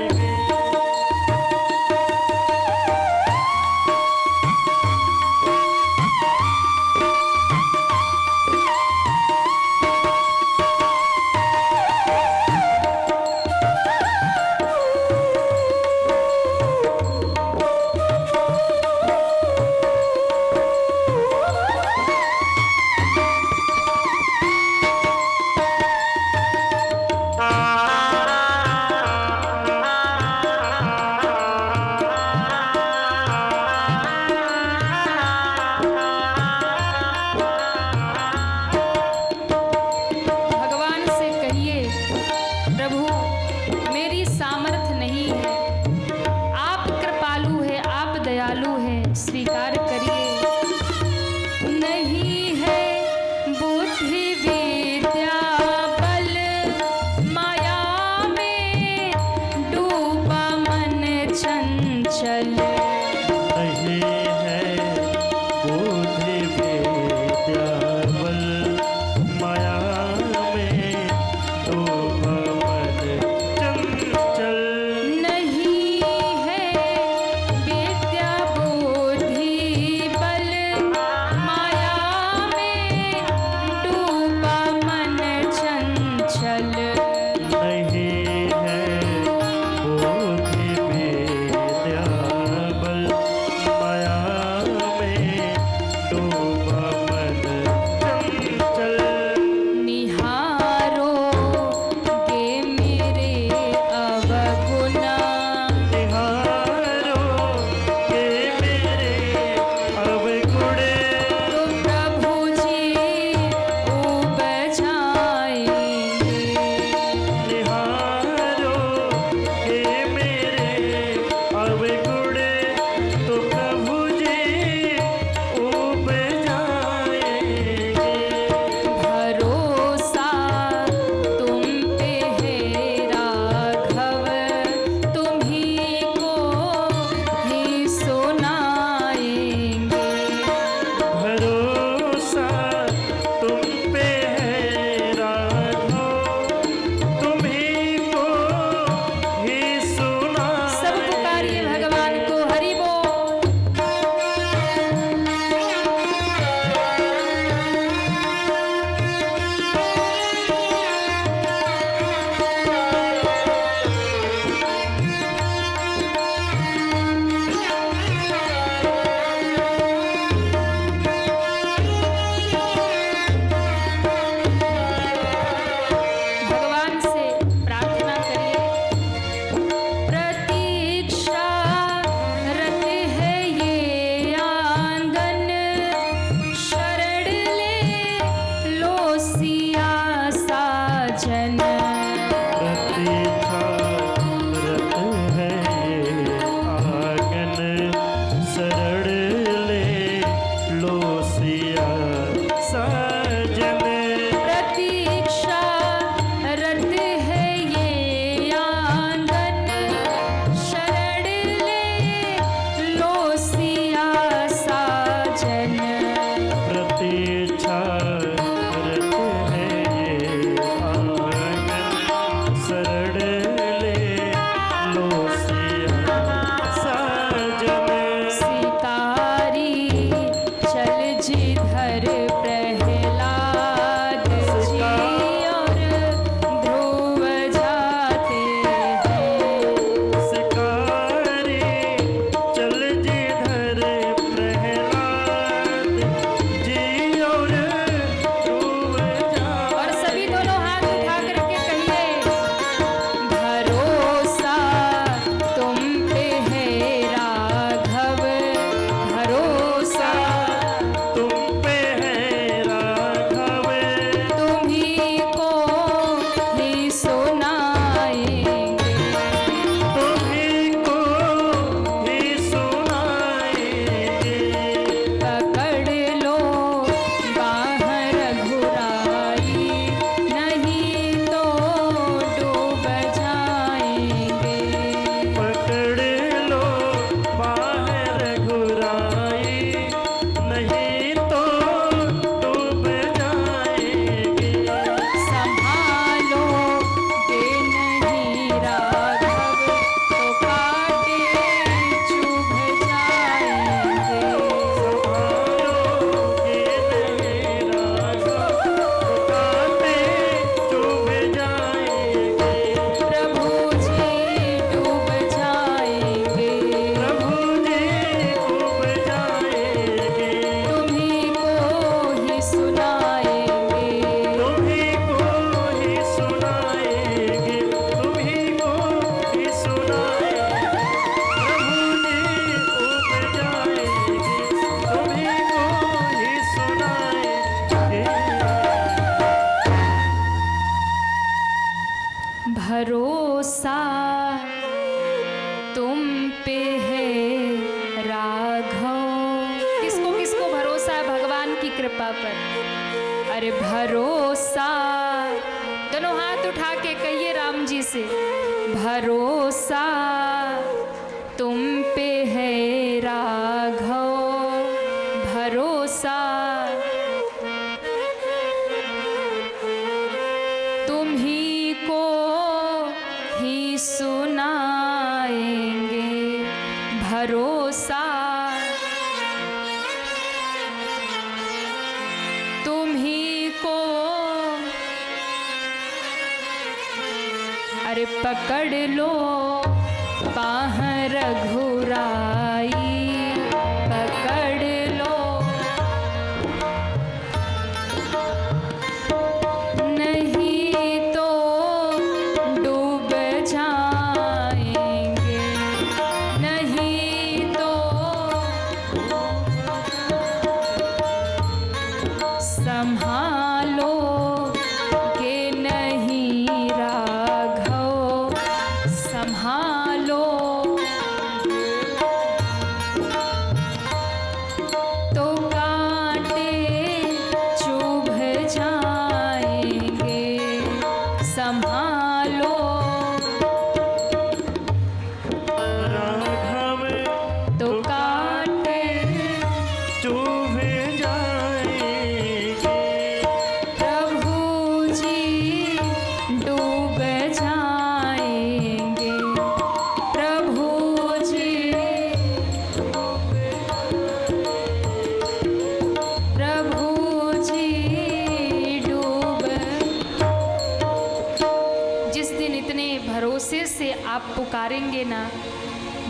भरोसा, दोनों हाथ उठा के कहिए राम जी से, भरोसा तुम पे है राघव, भरोसा तुम ही को ही सुनाएंगे, भरोसा तुम ही को, अरे पकड़ लो बाह रघुराई, पकड़ लो नहीं तो डूब जाएंगे, नहीं तो संभालो के नहीं राघव, संभालो तो कांटे चुभ जाएंगे, संभालो राघव तो कांटे चुभ जाएंगे, प्रभु जी डूब जाएंगे, प्रभु जी, प्रभु जी डूब। जिस दिन इतने भरोसे से आप पुकारेंगे ना,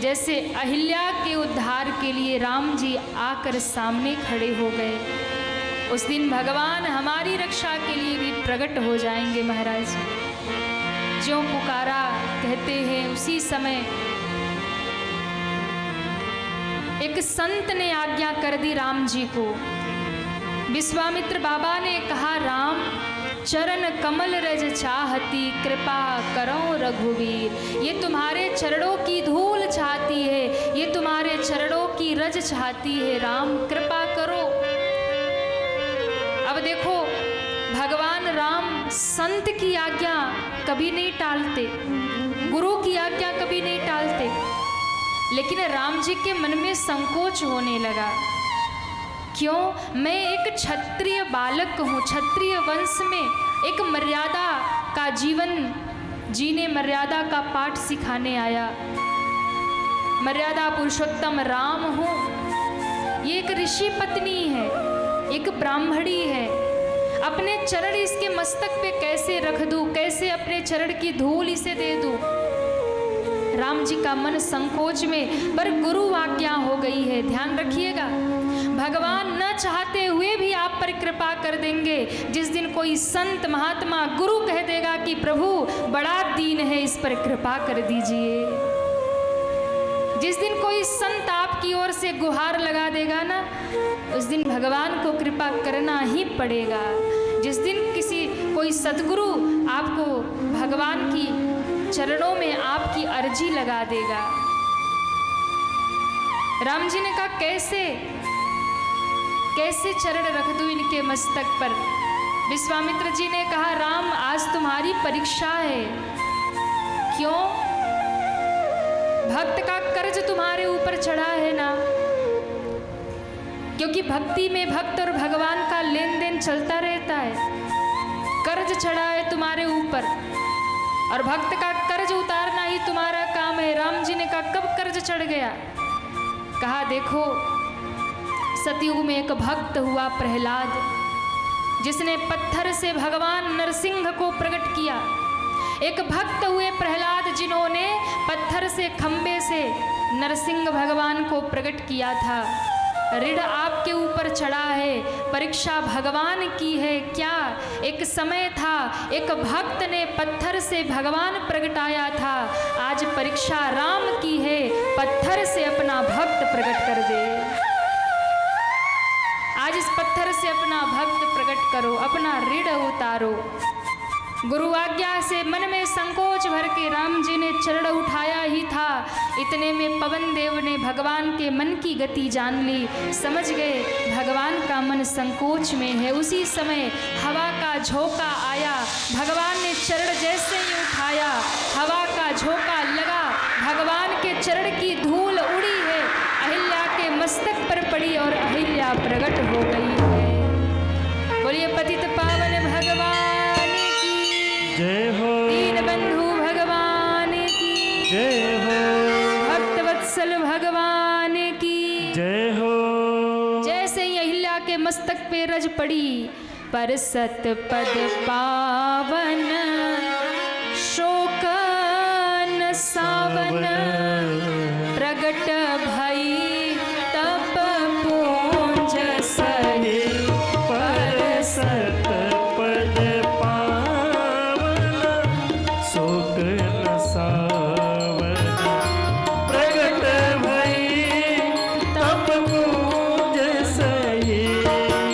जैसे अहिल्या के उद्धार के लिए राम जी आकर सामने खड़े हो गए, उस दिन भगवान हमारी रक्षा के लिए भी प्रकट हो जाएंगे महाराज। जो पुकारा कहते हैं उसी समय एक संत ने आज्ञा कर दी राम जी को। विश्वामित्र बाबा ने कहा, राम चरण कमल रज चाहती, कृपा करो रघुवीर। ये तुम्हारे चरणों की धूल चाहती है, ये तुम्हारे चरणों की रज चाहती है, राम कृपा करो। अब देखो भगवान राम संत की आज्ञा कभी नहीं टालते, गुरु की आज्ञा कभी नहीं टालते, लेकिन राम जी के मन में संकोच होने लगा। क्यों? मैं एक क्षत्रिय बालक हूँ, क्षत्रिय वंश में एक मर्यादा का जीवन जीने, मर्यादा का पाठ सिखाने आया। मर्यादा पुरुषोत्तम राम हूँ, ये एक ऋषि पत्नी है, एक ब्राह्मणी है, अपने चरण इसके मस्तक पे कैसे रख दूँ, कैसे अपने चरण की धूल इसे दे दूँ। राम जी का मन संकोच में, पर गुरु आज्ञा हो गई है। ध्यान रखिएगा, भगवान न चाहते हुए भी आप पर कृपा कर देंगे। जिस दिन कोई संत महात्मा गुरु कह देगा कि प्रभु बड़ा दीन है, इस पर कृपा कर दीजिए, जिस दिन कोई संत आपकी ओर से गुहार लगा देगा ना, उस दिन भगवान को कृपा करना ही पड़ेगा। जिस दिन कोई सद्गुरु आपको भगवान की चरणों में आपकी अर्जी लगा देगा। राम जी ने कहा, कैसे चरण रख दूं इनके मस्तक पर। विश्वामित्र जी ने कहा, राम आज तुम्हारी परीक्षा है। क्यों? भक्त का कर्ज तुम्हारे ऊपर चढ़ा है ना, क्योंकि भक्ति में भक्त और भगवान का लेन देन चलता रहता है। कर्ज चढ़ा है तुम्हारे ऊपर और भक्त का कर्ज उतारना ही तुम्हारा काम है। राम जी ने कहा, कब कर्ज चढ़ गया? कहा, देखो सतयुग में एक भक्त हुआ प्रहलाद, जिसने पत्थर से भगवान नरसिंह को प्रकट किया। एक भक्त हुए प्रहलाद, जिन्होंने पत्थर से, खंबे से नरसिंह भगवान को प्रकट किया था। ऋण आपके ऊपर चढ़ा है, परीक्षा भगवान की है क्या? एक समय था, एक भक्त ने पत्थर से भगवान प्रगटाया था। आज परीक्षा राम की है, पत्थर से अपना भक्त प्रकट कर दे। आज इस पत्थर से अपना भक्त प्रकट करो, अपना ऋण उतारो। गुरु आज्ञा से मन में संकोच भर के राम जी ने चरण उठाया ही था, इतने में पवन देव ने भगवान के मन की गति जान ली। समझ गए भगवान का मन संकोच में है। उसी समय हवा का झोंका आया, भगवान ने चरण जैसे ही उठाया, हवा का झोंका लगा, भगवान के चरण की धूल उड़ी है, अहिल्या के मस्तक पर पड़ी और अहिल्या प्रकट हो गई है। बोलिए पतित पावन भगवान की जय हो, दीन बंधु भगवान की जय हो, भक्त वत्सल भगवान की जय हो। जैसे ही अहिल्या के मस्तक पे रज पड़ी, पर सत पद पावन शोक न सावन, प्रगट भई तप पूंज सही, पर सत पद पावन शोक न सावन, प्रगट भई तप पूंज सही।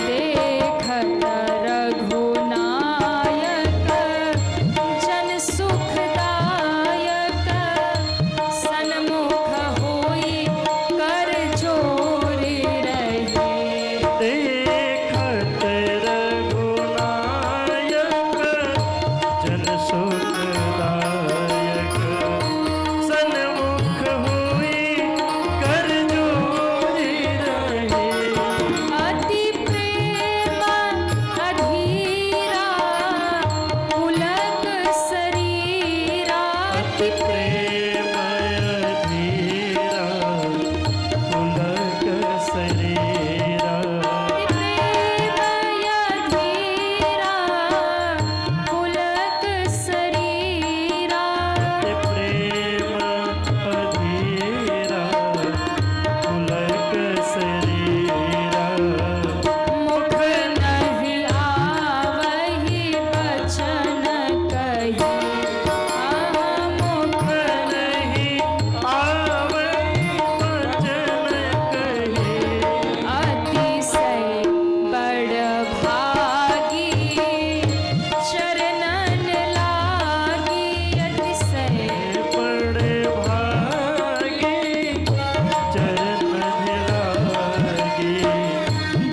देखत रघुनायक जन सुखदायक, सन्मुख होई कर जोरी रहे। देखत रघुनायक जन सुखदायक, सन्मुख हुई कर जोरी रहे। अति प्रेम अधीरा पुलक शरीरा, अति प्रेम अधीरा पुलक शरीरा, प्रेम अधीरा पुलक शरीरा, प्रेम अधीरा पुलक शरीरा। मुख नहीं आवहि बचन कही, मुख नहीं आवै वचन कही, अतिशय बड़ भागी चरणन लागी, अतिशय बड़े भागी चरण लागी।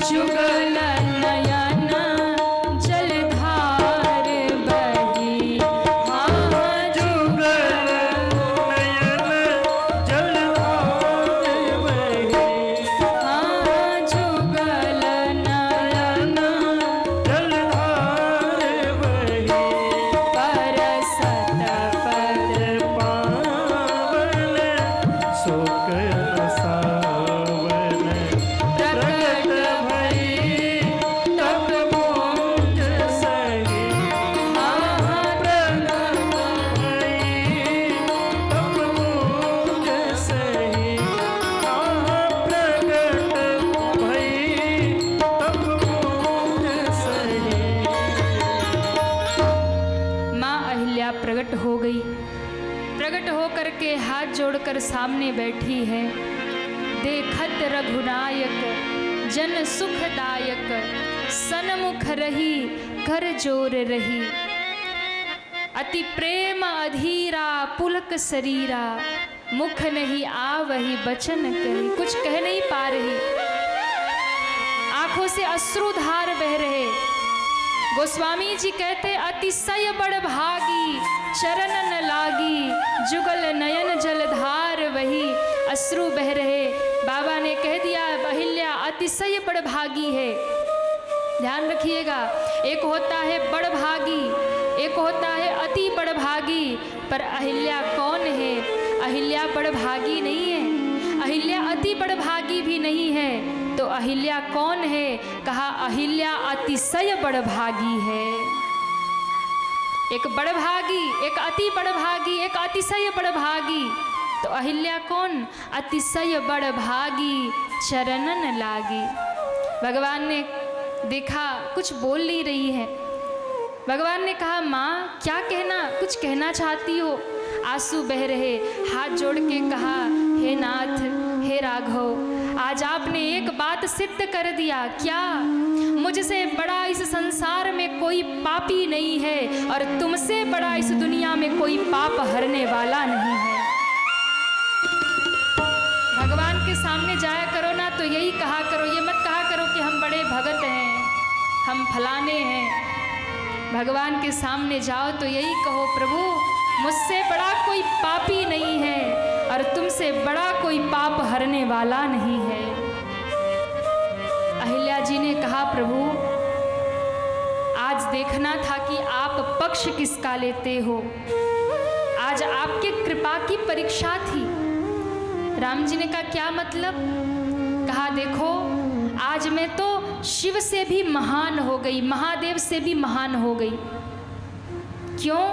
जुगल नयन जलधार बही, जुगल नयन जलधार बही, जुगल नयन जलधार बही। पर सत पद पावन शोक न सावन, प्रगट भई तप पूंज सही, प्रगट भई तप पूंज सही, प्रगट भई तप पूंज सही। माँ अहिल्या प्रकट हो गई। प्रकट होकर के हाथ जोड़कर सामने बैठी है। देखत रघुनायक जन सुखदायक, सन्मुख रही कर जोर रही। अति प्रेम अधीरा पुलक शरीरा, मुख नहीं आवहि बचन कही। कुछ कह नहीं पा रही, आंखों से अश्रुधार बह रहे। गोस्वामी जी कहते अतिशय बड़ भागी चरण न लागी, जुगल नयन जलधार वही। अश्रु बह रहे। बाबा ने कह दिया अहिल्या अतिशय बड़ भागी है। ध्यान रखिएगा, एक होता है बड़ भागी, एक होता है अति बड़ भागी। पर अहिल्या कौन है? अहिल्या बड़ भागी नहीं है, अहिल्या अति बड़ भागी भी नहीं है। तो अहिल्या कौन है? कहा अहिल्या अतिशय बड़ भागी है। एक बड़ भागी, एक अति बड़ भागी, एक अतिशय बड़ भागी। तो अहिल्या कौन? अतिशय बड़ भागी चरणन लागी। भगवान ने देखा कुछ बोल नहीं रही है। भगवान ने कहा माँ क्या कहना, कुछ कहना चाहती हो? आंसू बह रहे, हाथ जोड़ के कहा हे नाथ, हे राघव, आज आपने एक बात सिद्ध कर दिया। क्या? मुझसे बड़ा इस संसार में कोई पापी नहीं है और तुमसे बड़ा इस दुनिया में कोई पाप हरने वाला नहीं है। भगवान के सामने जाया करो ना तो यही कहा करो, ये मत कहा करो कि हम बड़े भगत हैं, हम फलाने हैं। भगवान के सामने जाओ तो यही कहो, प्रभु मुझसे बड़ा कोई पापी नहीं है और तुमसे बड़ा कोई पाप हरने वाला नहीं है। अहिल्या जी ने कहा, प्रभु आज देखना था कि आप पक्ष किसका लेते हो, आज आपके कृपा की परीक्षा थी। राम जी ने कहा, क्या मतलब? कहा, देखो आज मैं तो शिव से भी महान हो गई, महादेव से भी महान हो गई। क्यों?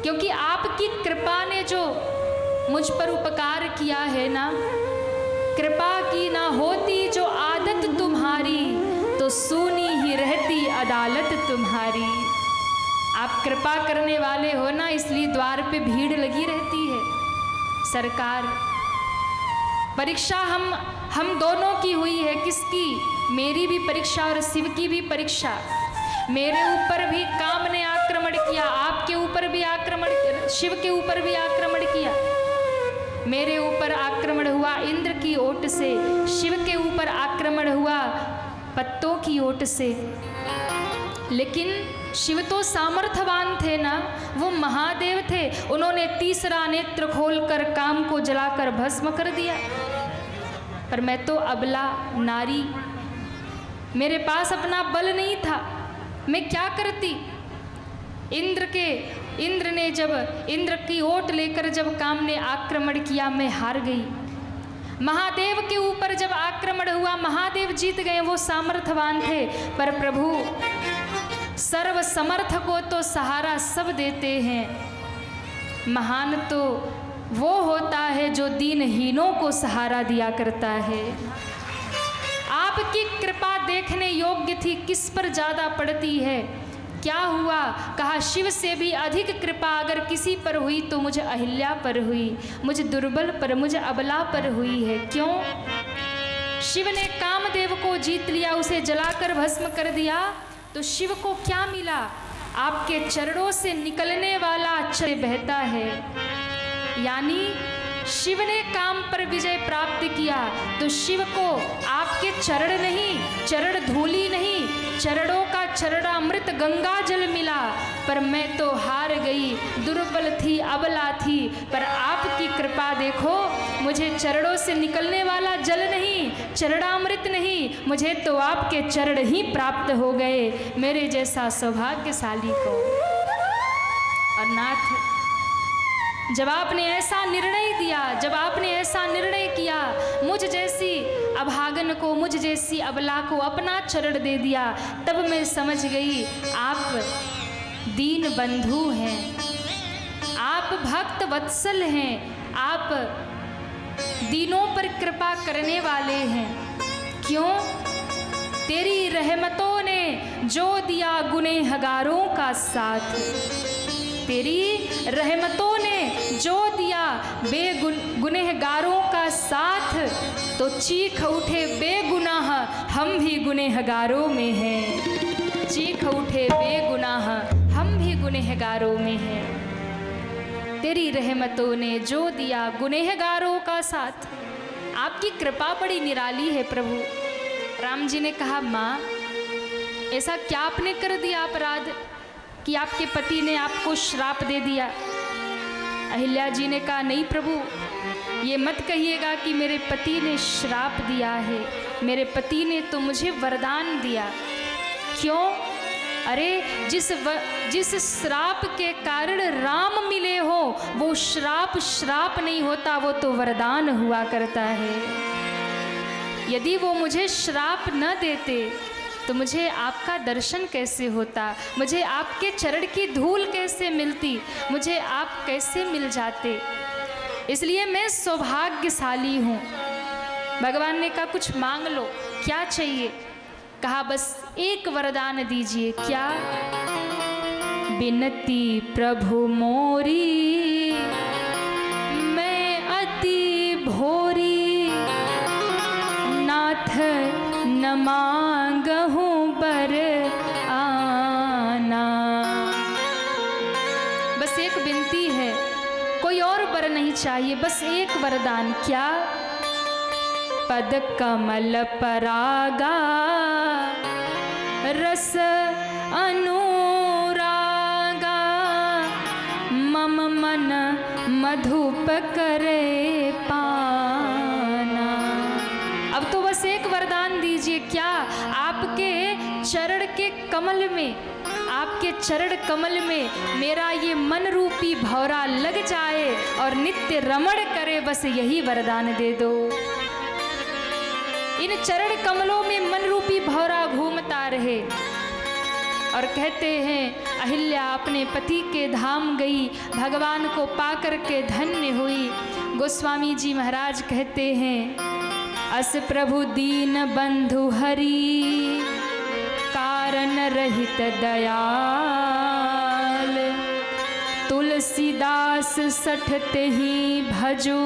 क्योंकि आपकी कृपा ने जो मुझ पर उपकार किया है ना, कृपा की ना होती जो आदत तुम्हारी, तो सूनी ही रहती अदालत तुम्हारी। आप कृपा करने वाले हो ना, इसलिए द्वार पे भीड़ लगी रहती है। सरकार, परीक्षा हम दोनों की हुई है। किसकी? मेरी भी परीक्षा और शिव की भी परीक्षा। मेरे ऊपर भी काम ने आक्रमण किया, आपके ऊपर भी आक्रमण, शिव के ऊपर भी आक्रमण किया। मेरे ऊपर आक्रमण हुआ इंद्र की ओट से, शिव के ऊपर आक्रमण हुआ पत्तों की ओट से। लेकिन शिव तो सामर्थ्यवान थे ना, वो महादेव थे। उन्होंने तीसरा नेत्र खोलकर काम को जलाकर भस्म कर दिया। पर मैं तो अबला नारी, मेरे पास अपना बल नहीं था, मैं क्या करती? इंद्र ने जब इंद्र की ओट लेकर जब काम ने आक्रमण किया, मैं हार गई। महादेव के ऊपर जब आक्रमण हुआ, महादेव जीत गए, वो सामर्थ्यवान थे। पर प्रभु सर्व समर्थ को तो सहारा सब देते हैं। महान तो वो होता है जो दीनहीनों को सहारा दिया करता है। आपकी कृपा देखने योग्य थी, किस पर ज़्यादा पड़ती है? क्या हुआ? कहा, शिव से भी अधिक कृपा अगर किसी पर हुई तो मुझे अहिल्या पर हुई, मुझे दुर्बल पर, मुझे अबला पर हुई है। क्यों? शिव ने कामदेव को जीत लिया, उसे जलाकर भस्म कर दिया, तो शिव को क्या मिला? आपके चरणों से निकलने वाला अक्षर बहता है। यानी शिव ने काम पर विजय प्राप्त किया तो शिव को आपके चरण नहीं, चरण धूली नहीं, चरणों का चरणामृत गंगा जल मिला। पर मैं तो हार गई, दुर्बल थी, अबला थी। पर आपकी कृपा देखो, मुझे चरणों से निकलने वाला जल नहीं, चरणामृत नहीं, मुझे तो आपके चरण ही प्राप्त हो गए। मेरे जैसा सौभाग्यशाली को। और नाथ, जब आपने ऐसा निर्णय दिया, जब आपने ऐसा निर्णय किया, मुझ जैसी अभागन को, मुझ जैसी अबला को अपना चरण दे दिया, तब मैं समझ गई आप दीन बंधु हैं, आप भक्त वत्सल हैं, आप दीनों पर कृपा करने वाले हैं। क्यों? तेरी रहमतों ने जो दिया गुनहगारों का साथ, तेरी रहमतों ने जो दिया गुनहगारों का साथ, तो चीख उठे बेगुनाह हम भी गुनहगारों में हैं। चीख उठे बेगुनाह हम भी गुनहगारों में हैं। तेरी रहमतों ने जो दिया गुनहगारों का साथ। आपकी कृपा बड़ी निराली है प्रभु। राम जी ने कहा, माँ ऐसा क्या आपने कर दिया अपराध कि आपके पति ने आपको श्राप दे दिया? अहिल्या जी ने कहा, नहीं प्रभु, ये मत कहिएगा कि मेरे पति ने श्राप दिया है, मेरे पति ने तो मुझे वरदान दिया। क्यों? अरे जिस श्राप के कारण राम मिले हो, वो श्राप नहीं होता, वो तो वरदान हुआ करता है। यदि वो मुझे श्राप न देते तो मुझे आपका दर्शन कैसे होता, मुझे आपके चरण की धूल कैसे मिलती, मुझे आप कैसे मिल जाते। इसलिए मैं सौभाग्यशाली हूँ। भगवान ने कहा, कुछ मांग लो, क्या चाहिए? कहा, बस एक वरदान दीजिए। क्या? बिनती प्रभु मोरी मैं अति भोरी, नाथ न मांगहूँ बस एक विनती है, कोई और वर नहीं चाहिए, बस एक वरदान। क्या? पद कमल परागा रस अनुरागा मम मन मधुप करे पाना। अब तो बस एक वरदान दीजिए। क्या? आपके चरण के कमल में, आपके चरण कमल में मेरा ये मन रूपी भौरा लग जाए और नित्य रमण करे, बस यही वरदान दे दो। इन चरण कमलों में मन रूपी भौरा घूमता रहे। और कहते हैं अहिल्या अपने पति के धाम गई, भगवान को पाकर के धन्य हुई। गोस्वामी जी महाराज कहते हैं, अस प्रभु दीन बंधु हरि कारण रहित दयाल, तुलसीदास सठते ही भजू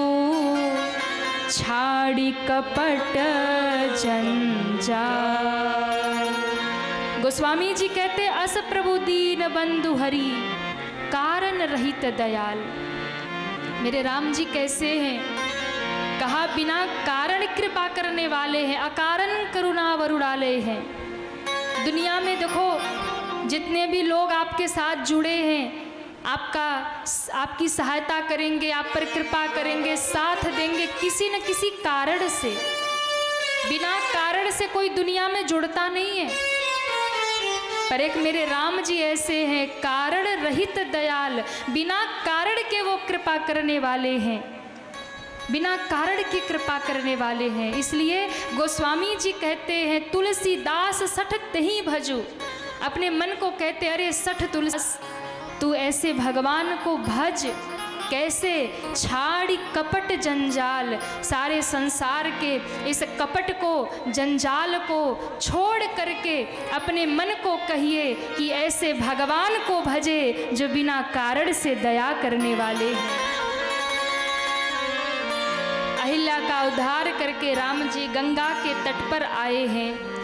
छाड़ी कपट जंजाल। गोस्वामी जी कहते, अस प्रभु दीन बंधु हरि कारण रहित दयाल। मेरे राम जी कैसे हैं? कहा बिना कारण कृपा करने वाले हैं, अकारण करुणा वरुणालय हैं। दुनिया में देखो जितने भी लोग आपके साथ जुड़े हैं, आपकी सहायता करेंगे, आप पर कृपा करेंगे, साथ देंगे किसी न किसी कारण से। बिना कारण से कोई दुनिया में जुड़ता नहीं है। पर एक मेरे राम जी ऐसे हैं, कारण रहित दयाल, बिना कारण के वो कृपा करने वाले हैं, बिना कारण की कृपा करने वाले हैं। इसलिए गोस्वामी जी कहते हैं, तुलसीदास सठते ही भजू। अपने मन को कहते, अरे सठ तुलसी, तू ऐसे भगवान को भज। कैसे? छाड़ी कपट जंजाल, सारे संसार के इस कपट को, जंजाल को छोड़ करके अपने मन को कहिए कि ऐसे भगवान को भजे जो बिना कारण से दया करने वाले हैं। अहिल्या का उद्धार करके राम जी गंगा के तट पर आए हैं।